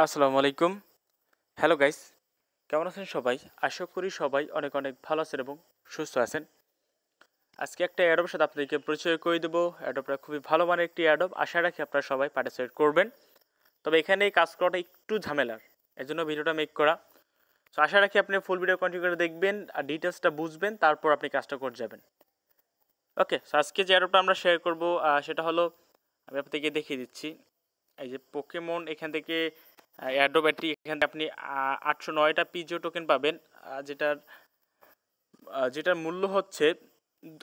আসসালামু আলাইকুম। Hello guys, কেমন আছেন সবাই? আশা করি সবাই অনেক অনেক ভালো আছেন এবং সুস্থ আছেন। আজকে একটা অ্যাডপের সাথে আপনাদেরকে পরিচয় করে দেবো। অ্যাডপটা খুবই ভালো মানের একটি অ্যাডপ। আশা রাখি আপনারা সবাই পার্টিসিপেট করবেন। তবে এখানে এই কাজ করাটা একটু ঝামেলার, এজন্য ভিডিওটা মেক করা। সো আশা রাখি আপনি ফুল ভিডিও কন্টিনিউ করে দেখবেন আর ডিটেলসটা বুঝবেন, তারপর আপনি কাজটা করে যাবেন। ওকে, সো আজকে যে অ্যাডপটা আমরা শেয়ার করবো সেটা হলো, আমি আপনাদেরকে দেখিয়ে দিচ্ছি। এই যে পোকেমন এখান থেকে এয়ারড্রপ ব্যাটারি, এখান থেকে আপনি 809টা পিজিও টোকেন পাবেন, যেটার মূল্য হচ্ছে,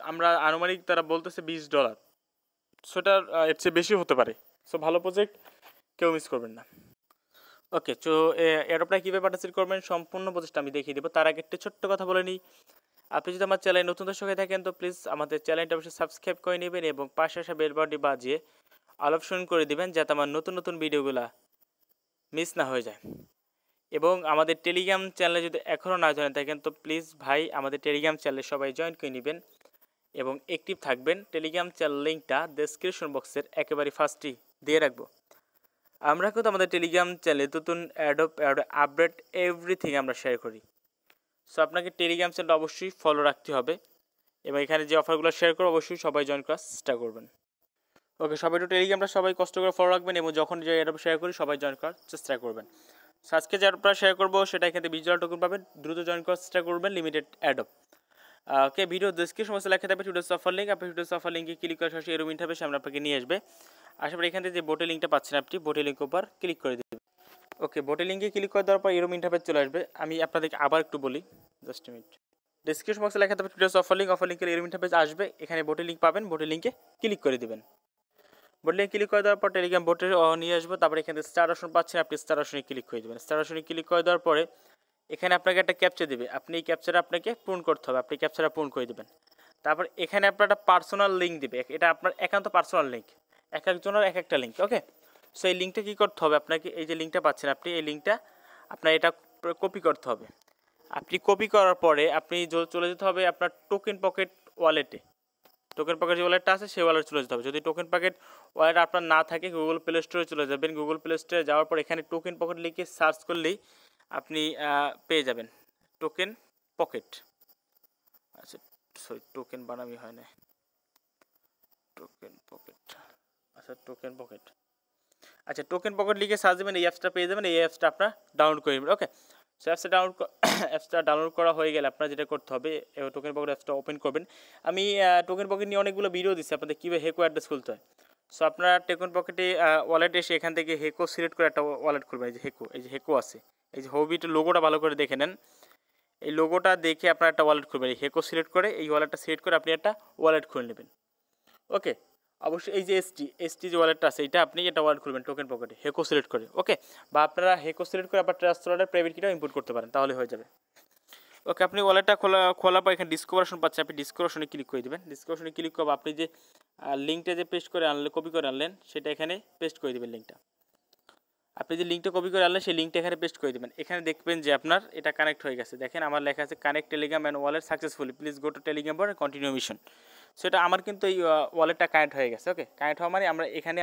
আমরা আনুমানিক তারা বলতেছে $20। সেটার এর চেয়ে বেশি হতে পারে। সো ভালো প্রজেক্ট, কেউ মিস করবেন না। ওকে, তো এয়ারড্রপটা কীভাবে পার্টিসিপেট করবেন সম্পূর্ণ প্রজেক্টটা আমি দেখিয়ে দেবো। তার আগে একটা ছোট্ট কথা বলে নিই, আপনি যদি আমার চ্যানেলে নতুন দর্শক হয়ে থাকেন তো প্লিজ আমাদের চ্যানেলটা অবশ্যই সাবস্ক্রাইব করে নেবেন এবং পাশে আসা বেল বাটনটি বাজিয়ে অল অপশন করে দেবেন, যাতে আমার নতুন নতুন ভিডিওগুলো মিস না হয়ে যায়। এবং আমাদের টেলিগ্রাম চ্যানেলে যদি এখনও না জয়েন থাকেন তো প্লিজ ভাই আমাদের টেলিগ্রাম চ্যানেলে সবাই জয়েন করে নেবেন এবং অ্যাক্টিভ থাকবেন। টেলিগ্রাম চ্যানেল লিঙ্কটা ডেসক্রিপশন বক্সের একেবারে ফার্স্টই দিয়ে রাখবো। আমরা কিন্তু আমাদের টেলিগ্রাম চ্যানেলে নতুন অ্যাডপ আপডেট এভরিথিং আমরা শেয়ার করি। সো আপনাকে টেলিগ্রাম চ্যানেলটা অবশ্যই ফলো রাখতে হবে এবং এখানে যে অফারগুলো শেয়ার করবো অবশ্যই সবাই জয়েন করার চেষ্টা করবেন। ওকে, সবাই একটু টেলিগ্রামটা সবাই কষ্ট করে ফলো রাখবেন এবং যখন যে অ্যাডপ শেয়ার করি সবাই জয়েন করার চেষ্টা করবেন। আজকে যে অ্যাডপটা শেয়ার করবো সেটা এখান থেকে ভিজুয়াল টোকেন পাবেন, দ্রুত জয়েন করার চেষ্টা করবেন। লিমিটেড অ্যাডপ। ওকে, ভিডিও ডেসক্রিপশন বক্সে লেখা থাকবে টুডেস অফার লিঙ্ক। আপনি টুডেস অফার লিঙ্কে ক্লিক করে সরাসরি এরকম ইন্টারফেসে আমরা আপনাকে নিয়ে আসবে। আশা করি এখান থেকে যে বোটের লিঙ্কটা পাচ্ছেন আপনি বোটের লিঙ্ক উপর ক্লিক করে দেবেন। ওকে, বোটের লিঙ্কে ক্লিক করে দেওয়ার পর এরকম ইন্টারফেস চলে আসবে। আমি আপনাদেরকে আবার একটু বলি, জাস্ট মিনিট। ডেসক্রিপশন বক্সে লেখা থাকবে টুডেস অফার লিঙ্কের এরকম ইন্টারফেস আসবে। এখানে বোটের লিঙ্ক পাবেন, বোটের লিঙ্কে ক্লিক করে দেবেন। বোটে ক্লিক করে দেওয়ার পর টেলিগ্রাম বোটে নিয়ে আসবো। তারপরে এখানে স্টার অপশন পাচ্ছেন, আপনি স্টার অপশনে ক্লিক করে দেবেন। স্টার অপশনে ক্লিক করে দেওয়ার পরে এখানে আপনাকে একটা ক্যাপচার দেবে, আপনি এই ক্যাপচারটা আপনাকে পূরণ করতে হবে, আপনি ক্যাপচারটা পূরণ করে দেবেন। তারপর এখানে আপনার একটা পার্সোনাল লিঙ্ক দেবে, এটা আপনার একান্ত পার্সোনাল লিঙ্ক, এক একজনের এক একটা লিঙ্ক। ওকে, সো এই লিঙ্কটা কী করতে হবে আপনাকে, এই যে লিঙ্কটা পাচ্ছেন আপনি, এই লিঙ্কটা আপনার এটা কপি করতে হবে। আপনি কপি করার পরে আপনি চলে যেতে হবে আপনার টোকেন পকেট ওয়ালেটে। টোকেন পকেট যে ওয়ালেটটা আছে সেই ওয়ালেট চলে যেতে হবে। যদি টোকেন পকেট ওয়ালেট আপনার না থাকে গুগল প্লে স্টোরে চলে যাবেন। গুগল প্লে স্টোরে যাওয়ার পর এখানে টোকেন পকেট লিখে সার্চ করলেই আপনি পেয়ে যাবেন টোকেন পকেট। আচ্ছা সরি, টোকেন বানামি হয় না, টোকেন পকেট। আচ্ছা টোকেন পকেট, আচ্ছা টোকেন পকেট লিখে সার্চ দেবেন, এই অ্যাপসটা পেয়ে যাবেন। এই অ্যাপসটা আপনার ডাউনলোড করে নেবেন। ওকে, সো অ্যাপসটা ডাউনলোড করা হয়ে গেলে আপনার যেটা করতে হবে, টোকেন পকেট অ্যাপসটা ওপেন করবেন। আমি টোকেন পকেট নিয়ে অনেকগুলো ভিডিও দিচ্ছি আপনাদের কীভাবে হেকো অ্যাড্রেস খুলতে হয়। সো আপনারা টোকেন পকেটে ওয়ালেটে এসে এখান থেকে হেকো সিলেক্ট করে একটা ওয়ালেট খুলবেন। এই যে হেকো আছে, এই যে হবিট লোগোটা ভালো করে দেখে নেন। এই লোগোটা দেখে আপনার একটা ওয়ালেট খুলবেন, এই হেকো সিলেক্ট করে এই ওয়ালেটটা সিলেক্ট করে আপনি একটা ওয়ালেট খুলে নেবেন। ওকে, অবশ্যই এই যে এসটি যে ওয়ালেটটা আছে এটা আপনি এটা ওয়ালেট খুলবেন টোকেন পকেটে হেকো সিলেক্ট করে। ওকে, বা আপনারা হেকো সিলেক্ট করে আবার ট্রাস্টের প্রাইভেট কিটাও ইম্পোর্ট করতে পারেন, তাহলে হয়ে যাবে। ওকে, আপনি ওয়ালেটটা খোলার পর এখানে ডিসক্রিপশন পাচ্ছেন, আপনি ডিসক্রিপশনে ক্লিক করে দেবেন। ডিসক্রিপশনে ক্লিক করবো, আপনি যে লিঙ্কটা যে পেস্ট করে আনলেন, কপি করে আনলেন, সেটা এখানে পেস্ট করে দেবেন। লিঙ্কটা আপনি যে লিঙ্কটা কপি করে আনলেন সেই লিঙ্কটা এখানে পেস্ট করে দেবেন। এখানে দেখবেন যে আপনার এটা কানেক্ট হয়ে গেছে। দেখেন আমার লেখা আছে connect Telegram and wallet successfully, please go to Telegram for continue mission. সেটা আমার কিন্তু এই ওয়ালেটটা কানেক্ট হয়ে গেছে। ওকে, কানেক্ট হওয়া মানে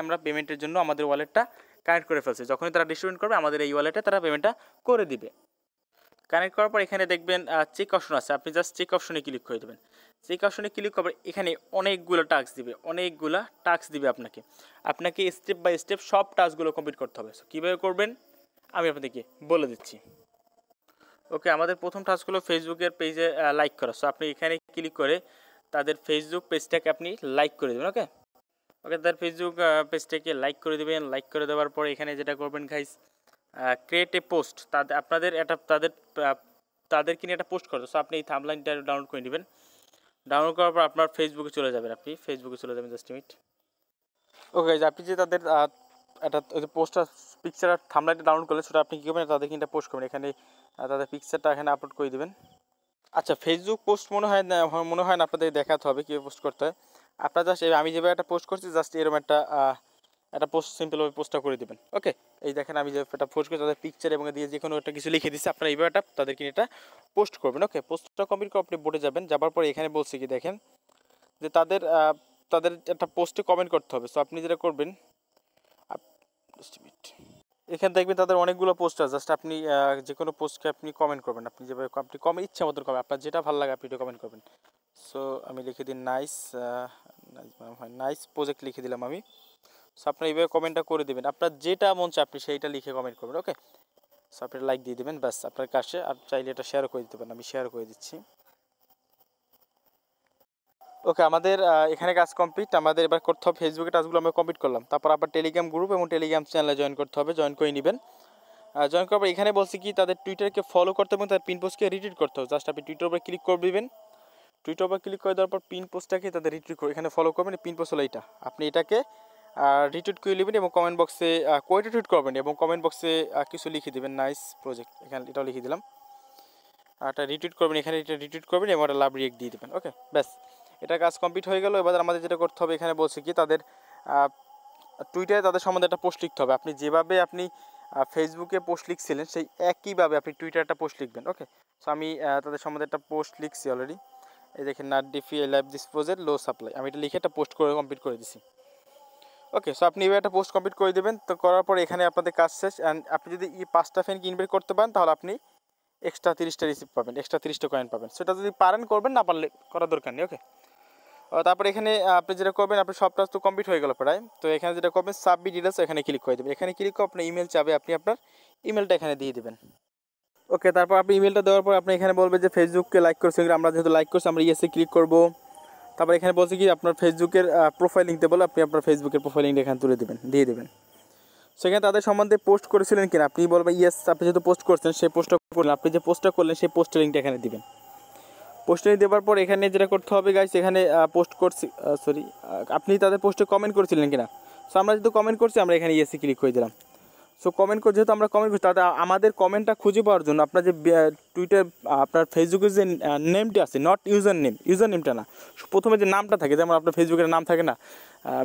আমরা পেমেন্টের জন্য আমাদের ওয়ালেটটা কানেক্ট করে ফেলছি। যখনই তারা ডিস্ট্রিবিউট করবে আমাদের এই ওয়ালেটে তারা পেমেন্টটা করে দিবে। কানেক্ট করার পর এখানে দেখবেন চেক অপশন আছে, আপনি জাস্ট চেক অপশনে ক্লিক করে দেবেন। চেক অপশনে ক্লিক করার এখানে অনেকগুলো টাস্ক দিবে আপনাকে স্টেপ বাই স্টেপ সব টাস্কগুলো কমপ্লিট করতে হবে। সো কীভাবে করবেন আমি আপনাদেরকে বলে দিচ্ছি। ওকে, আমাদের প্রথম টাস্ক হলো ফেসবুকের পেজে লাইক করা। সো আপনি এখানে ক্লিক করে তাদের ফেসবুক পেজটাকে আপনি লাইক করে দেবেন। ওকে, তাদের ফেসবুক পেজটাকে লাইক করে দেবেন। লাইক করে দেওয়ার পর এখানে যেটা করবেন গাইস, ক্রিয়েট এ পোস্ট, তাদেরকে নিয়ে একটা পোস্ট করতে। সো আপনি এই থাম্বলাইনটা ডাউনলোড করে নেবেন। ডাউনলোড করার পর আপনার ফেসবুকে চলে যাবেন, জাস্ট মিনিট। ওকে, আপনি যে তাদের একটা পোস্টার পিকচার থাম্বলাইনটা ডাউনলোড করলে সেটা আপনি কী করবেন, তাদেরকে একটা পোস্ট করবেন। এখানে তাদের পিকচারটা এখানে আপলোড করে দেবেন। আচ্ছা, ফেসবুক পোস্ট মনে হয় না আপনাদের দেখাতে হবে কীভাবে পোস্ট করতে হয়। আপনারা জাস্ট আমি যেভাবে একটা পোস্ট করছি জাস্ট এরকম একটা পোস্ট সিম্পলভাবে পোস্টটা করে দেবেন। ওকে, এই দেখেন আমি যে একটা পোস্ট করে তাদের পিকচার এবং দিয়ে যে কোনো একটা কিছু লিখে দিচ্ছি, আপনারা এইভাবে তাদেরকে এটা পোস্ট করবেন। ওকে, পোস্টটা কমপ্লিট করে আপনি বোটে যাবেন। যাবার পরে এখানে বলছে কি দেখেন যে তাদের একটা পোস্টে কমেন্ট করতে হবে। সো আপনি যেটা করবেন, এখানে দেখবেন তাদের অনেকগুলো পোস্ট আছে, জাস্ট আপনি যে কোনো পোস্টকে আপনি কমেন্ট করবেন, আপনি যেভাবে আপনি কমেন্ট ইচ্ছা মতন করবেন, আপনার যেটা ভালো লাগে আপনি এটা কমেন্ট করবেন। সো আমি লিখে দিন নাইস, নাইস প্রজেক্ট লিখে দিলাম আমি। সো আপনার এইভাবে কমেন্টটা করে দেবেন, আপনার যেটা মন চায় আপনি সেইটা লিখে কমেন্ট করবেন। ওকে, সো আপনি লাইক দিয়ে দেবেন, ব্যাস আপনার কাছে। আর চাইলে এটা শেয়ার করে দিতে পারেন, আমি শেয়ার করে দিচ্ছি। ওকে, আমাদের এখানে কাজ কমপ্লিট। আমাদের এবার করতে হবে ফেসবুকে টাচগুলো আমরা কমপ্লিট করলাম, তারপর আবার টেলিগ্রাম গ্রুপ এবং টেলিগ্রাম চ্যানেলে জয়েন করতে হবে, জয়েন করে নেবেন। জয়েন করার পর এখানে বলছি কি তাদের টুইটারকে ফলো করতে এবং তাদের পিন পোস্টকে রিটুইট করতে হবে। জাস্ট আপনি টুইটার উপর ক্লিক করে দিবেন, টুইটার উপর ক্লিক করে দেওয়ার পর পিন পোস্টটাকে তাদের রিটুইট করে এখানে ফলো করবেন। পিন পোস্ট হলো এইটা, আপনি এটাকে রিটুইট করে নেবেন এবং কমেন্ট বক্সে কোয়েটা টুইট করবেন এবং কমেন্ট বক্সে কিছু লিখে দেবেন, নাইস প্রজেক্ট, এখানে এটাও লিখে দিলাম। এটা রিটুইট করবেন, এখানে এটা রিটুইট করবেন এবং একটা লাভ রিয়েক্ট দিয়ে দেবেন। ওকে, ব্যাস এটা কাজ কমপ্লিট হয়ে গেল। এবার আমাদের যেটা করতে হবে এখানে বলছে কি তাদের টুইটারে তাদের সম্বন্ধে একটা পোস্ট লিখতে হবে। আপনি যেভাবে আপনি ফেসবুকে পোস্ট লিখছিলেন সেই একইভাবে আপনি টুইটারে একটা পোস্ট লিখবেন। ওকে, সো আমি তাদের সম্বন্ধে একটা পোস্ট লিখছি অলরেডি, এই দেখেন nut Diffie I live this project low supply, আমি এটা লিখে একটা পোস্ট করে কমপ্লিট করে দিছি। ওকে, সো আপনি এবার একটা পোস্ট কমপ্লিট করে দেবেন। তো করার পর এখানে আপনাদের কাজ শেষ। অ্যান্ড আপনি যদি এই 5টা ফ্যান ইনভাইট করতে পারেন তাহলে আপনি এক্সট্রা 30টা রিসিভ পাবেন, এক্সট্রা 30টা কয়েন পাবেন। সেটা যদি পারেন করবেন, না পারলে করার দরকার নেই। ওকে, তারপর এখানে আপনি যেটা করবেন, আপনি সব টাস্ক তো কমপ্লিট হয়ে গেল প্রায়। তো এখানে যেটা করবেন সাবমিট ডিটেলস, এখানে ক্লিক করে দেবেন। এখানে ক্লিক করে আপনার ইমেল চাবে, আপনি আপনার ইমেলটা এখানে দিয়ে দেবেন। ওকে, তারপর আপনি ইমেলটা দেওয়ার পর আপনি এখানে বলবেন যে ফেসবুককে লাইক করছেন, আমরা যেহেতু লাইক করছি আমরা ইয়েসে ক্লিক করবো। তারপর এখানে বলছে কি আপনার ফেসবুকের প্রোফাইল লিখতে বলে, আপনি আপনার ফেসবুকের প্রোফাইল লিঙ্কটা এখানে তুলে দেবেন, দিয়ে দেবেন। সেখানে তাদের সম্বন্ধে পোস্ট করেছিলেন কিনা আপনি বলবেন ইয়েস, আপনি যেহেতু পোস্ট করছেন সেই পোস্টটা করলেন, আপনি যে পোস্টটা করলেন সেই পোস্টের লিঙ্কটা এখানে দিবেন। পোস্টে দেওয়ার পর এখানে যেটা করতে হবে গাইস, এখানে পোস্ট করছি আপনি তাদের পোস্টে কমেন্ট করেছিলেন কিনা। সো আমরা যেহেতু কমেন্ট করছি আমরা এখানে ইয়েসে ক্লিক করে দিলাম। সো কমেন্ট করে যেহেতু আমরা কমেন্ট করছি, তাহলে আমাদের কমেন্টটা খুঁজে পাওয়ার জন্য আপনার যে টুইটার আপনার ফেসবুকের যে নেমটি আছে, নট ইউজার নেম, ইউজার নেমটা না, প্রথমে যে নামটা থাকে, যেমন আপনার ফেসবুকের নাম থাকে না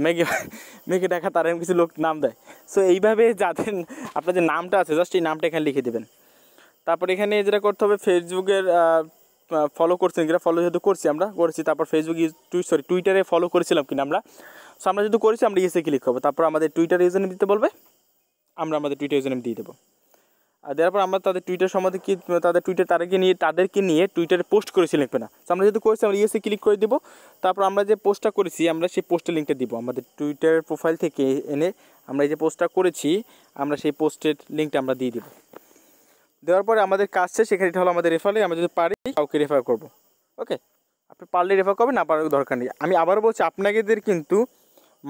মেঘে মেঘে দেখা তার এরকম কিছু লোক নাম দেয়। সো এইভাবে যাদের আপনার যে নামটা আছে জাস্ট এই নামটা এখানে লিখে দেবেন। তারপর এখানে যেটা করতে হবে ফেসবুকের ফলো করছেন কিনা, ফলো যেহেতু করছি আমরা করেছি, তারপর ফেসবুক টুইটারে ফলো করেছিলাম কিনা আমরা। সো আমরা যেহেতু করেছি আমরা ইয়েসে ক্লিক করবো। তারপর আমাদের টুইটার ইউজার নেম দিতে বলবে, আমরা আমাদের টুইটার ইউজার নেম দিয়ে দেবো। আর দেওয়ার পর আমরা তাদের টুইটার সম্বন্ধে কি তাদের টুইটার তাদেরকে নিয়ে টুইটারে পোস্ট করেছিলেন কিনা। সো আমরা যেহেতু করেছি আমরা ইয়েসে ক্লিক করে দেবো। তারপর আমরা যে পোস্টটা করেছি আমরা সেই পোস্টের লিঙ্কটা দিব, আমাদের টুইটার প্রোফাইল থেকে এনে আমরা এই যে পোস্টটা করেছি আমরা সেই পোস্টের লিঙ্কটা আমরা দিয়ে দিব। দেওয়ার পরে আমাদের কাজ শেষ। সেখানে এটা হলো আমাদের রেফারে, আমরা যদি পারি কাউকে রেফার করবো। ওকে, আপনি পারলে রেফার করবেন, না পারার দরকার নেই। আমি আবারও বলছি আপনাদের কিন্তু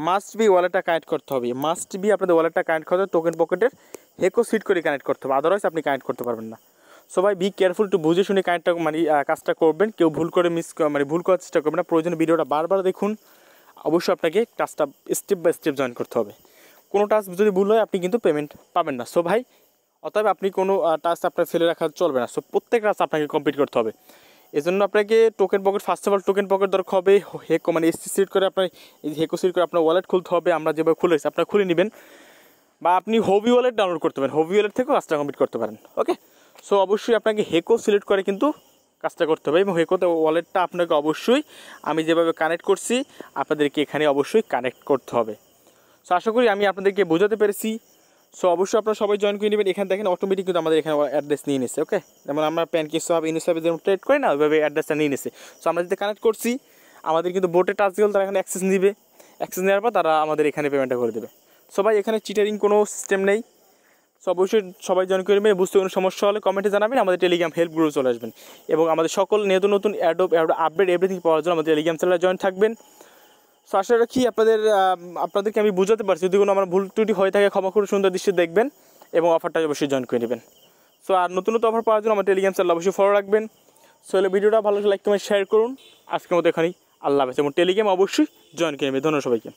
মাস্ট বি ওয়ালেটটা কানেক্ট করতে হবে, মাস্ট বি আপনাদের ওয়ালেটটা কানেক্ট করতে হবে, টোকেন পকেটের হেকো সিট করে কানেক্ট করতে হবে, আদারওয়াইজ আপনি কানেক্ট করতে পারবেন না। সবাই বি কেয়ারফুল, একটু বুঝে শুনে কানেক্টটা কাজটা করবেন, কেউ ভুল করে ভুল করার চেষ্টা করবেন না। প্রয়োজনে ভিডিওটা বারবার দেখুন, অবশ্যই আপনাকে টাস্কটা স্টেপ বাই স্টেপ জয়েন করতে হবে। কোনো টাস্ক যদি ভুল হয় আপনি কিন্তু পেমেন্ট পাবেন না। সো ভাই অতএব আপনি কোনো টাস্ক আপনার ফেলে রাখা চলবে না। সো প্রত্যেক টাস্ক আপনাকে কমপ্লিট করতে হবে। এজন্য আপনাকে token pocket, first of all token pocket দরকার হবে। হেকো এসি সিট করে আপনার এই হেকো সিট করে আপনার ওয়ালেট খুলতে হবে, আমরা যেভাবে খুলেছি আপনার খুলে নেবেন, বা আপনি হবি ওয়ালেট ডাউনলোড করতে পারেন, হবি ওয়ালেট থেকেও কাজটা কমপ্লিট করতে পারেন। ওকে, সো অবশ্যই আপনাকে হেকো সিলেক্ট করে কিন্তু কাজটা করতে হবে এবং হেকোতে ওয়ালেটটা আপনাকে অবশ্যই আমি যেভাবে কানেক্ট করছি আপনাদেরকে এখানে অবশ্যই কানেক্ট করতে হবে। সো আশা করি আমি আপনাদেরকে বোঝাতে পেরেছি। সো অবশ্যই আপনারা সবাই জয়েন করে নেবেন। এখানে দেখেন অটোমেটিক কিন্তু আমাদের এখানে অ্যাড্রেস নিয়ে নিচ্ছে। ওকে, যেমন আমরা প্যানকেক সব ইনস্টাপে যেমন ট্রেড করি না ওইভাবে অ্যাড্রেসটা নিয়ে নিচ্ছে। সো আমরা যদি কানেক্ট করছি আমাদের কিন্তু বোটে টাচ গেল, তারা এখানে অ্যাক্সেস নেবে, অ্যাক্সেস নেওয়ার পর তারা আমাদের এখানে পেমেন্টটা করে দেবে। সবাই এখানে চিটারিং কোনো সিস্টেম নেই। সো অবশ্যই সবাই জয়েন করে নেবেন। বুঝতে কোনো সমস্যা হলে কমেন্টে জানাবেন, আমাদের টেলিগ্রাম হেল্প গ্রুপে চলে আসবেন এবং আমাদের সকল নতুন নতুন অ্যাডোব আপডেট এভরিথিং পাওয়ার জন্য আমাদের টেলিগ্রাম চ্যানেলে জয়েন থাকবেন। সো আশা রাখি আপনাদেরকে আমি বুঝাতে পারছি। যদি কোনো আমার ভুল ত্রুটি হয়ে থাকে ক্ষমা করে সুন্দর দৃশ্যে দেখবেন এবং অফারটা অবশ্যই জয়েন করে নেবেন। সো আর নতুন নতুন অফার পাওয়ার জন্য আমার টেলিগ্রাম চ্যানেল অবশ্যই ফলো রাখবেন। সো এলে ভিডিওটা ভালো লাইক কমেন্ট শেয়ার করুন। আজকের মতো এখানেই আল্লাহ হাফেজ এবং টেলিগ্রাম অবশ্যই জয়েন করে নেবেন। ধন্যবাদ সবাইকে।